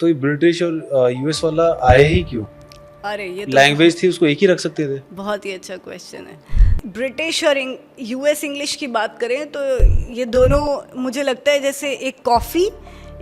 तो ये ब्रिटिश और यूएस वाला आया ही क्यों? अरे ये तो लैंग्वेज थी, उसको एक ही रख सकते थे। बहुत ही अच्छा क्वेश्चन है। ब्रिटिश और यूएस इंग्लिश की बात करें तो ये दोनों मुझे लगता है जैसे एक कॉफ़ी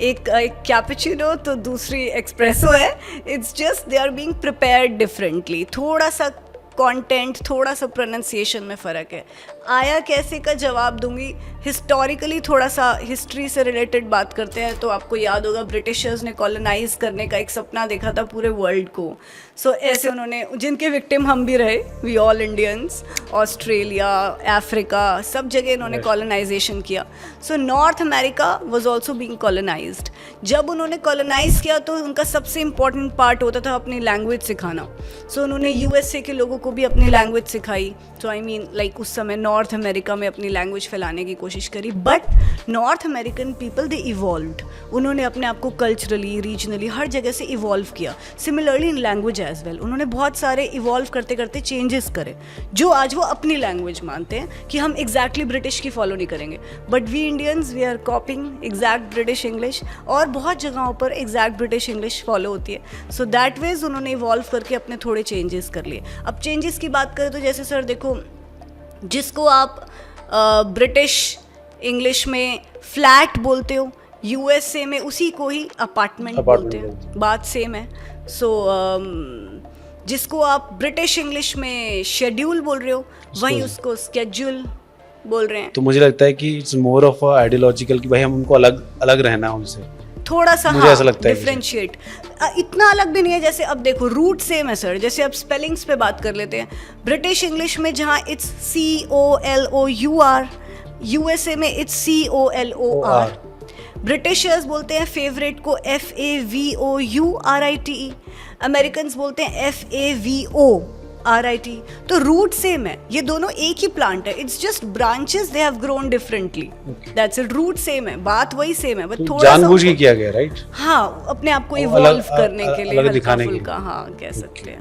एक कैपुचिनो तो दूसरी एस्प्रेसो है। It's just they are being prepared differently. थोड़ा सा कंटेंट, थोड़ा सा प्रोनाउंसिएशन में फ़र्क है। आया कैसे का जवाब दूंगी। हिस्टोरिकली थोड़ा सा हिस्ट्री से रिलेटेड बात करते हैं तो आपको याद होगा ब्रिटिशर्स ने कॉलोनाइज करने का एक सपना देखा था पूरे वर्ल्ड को। सो ऐसे उन्होंने, जिनके विक्टिम हम भी रहे, we all Indians, Australia, Africa, सब जगह इन्होंने कॉलोनाइजेशन किया। So North America was also being colonized. जब उन्होंने कॉलोनाइज किया तो उनका सबसे इम्पॉर्टेंट पार्ट होता था अपनी लैंग्वेज सिखाना। सो उन्होंने यूएसए के लोगों को भी अपनी लैंग्वेज सिखाई। सो आई मीन लाइक उस समय नॉर्थ अमेरिका में अपनी लैंग्वेज फैलाने की कोशिश करी। But north American people they evolved. उन्होंने अपने आप को कल्चरली, रीजनली हर जगह से इवॉल्व किया। Similarly in language as well उन्होंने बहुत सारे इवॉल्व करते करते चेंजेस करे जो आज वो अपनी लैंग्वेज मानते हैं कि हम एग्जैक्टली ब्रिटिश की फॉलो नहीं करेंगे। But we Indians we are copying exact British English और बहुत जगहों पर एग्जैक्ट ब्रिटिश इंग्लिश फॉलो होती है। सो दैट वेज उन्होंने इवॉल्व करके अपने थोड़े चेंजेस कर लिए। अब चेंजेस की बात करें तो जैसे सर देखो, जिसको आप ब्रिटिश इंग्लिश में फ्लैट बोलते हो, यूएसए में उसी को ही अपार्टमेंट बोलते हैं, बात सेम है। सो जिसको आप ब्रिटिश इंग्लिश में शेड्यूल बोल रहे हो वहीं उसको स्केड्यूल बोल रहे हैं। तो मुझे लगता है कि इट्स मोर ऑफ आइडियोलॉजिकल कि भाई हम उनको अलग अलग रहना है उनसे, थोड़ा सा मुझे ऐसा लगता है डिफरेंशिएट। इतना अलग भी नहीं है। जैसे अब देखो रूट सेम है सर। जैसे अब स्पेलिंग्स पे बात कर लेते हैं। ब्रिटिश इंग्लिश में जहाँ इट्स COLOUR, यूएसए में इट्स COLOR। ब्रिटिशर्स बोलते हैं फेवरेट को FAVOURITE, अमेरिकन्स बोलते हैं FAVORIT। तो रूट सेम है, ये दोनों एक ही प्लांट है। It's just branches they have grown differently, that's it. Root same है, बात वही सेम है, बट तो थोड़ा जानबूझ के किया गया, राइट? हाँ, अपने आप को अलग- इवॉल्व करने के लिए अलग हल्का दिखाने के लिए। फुल्का, हाँ कह सकते हैं।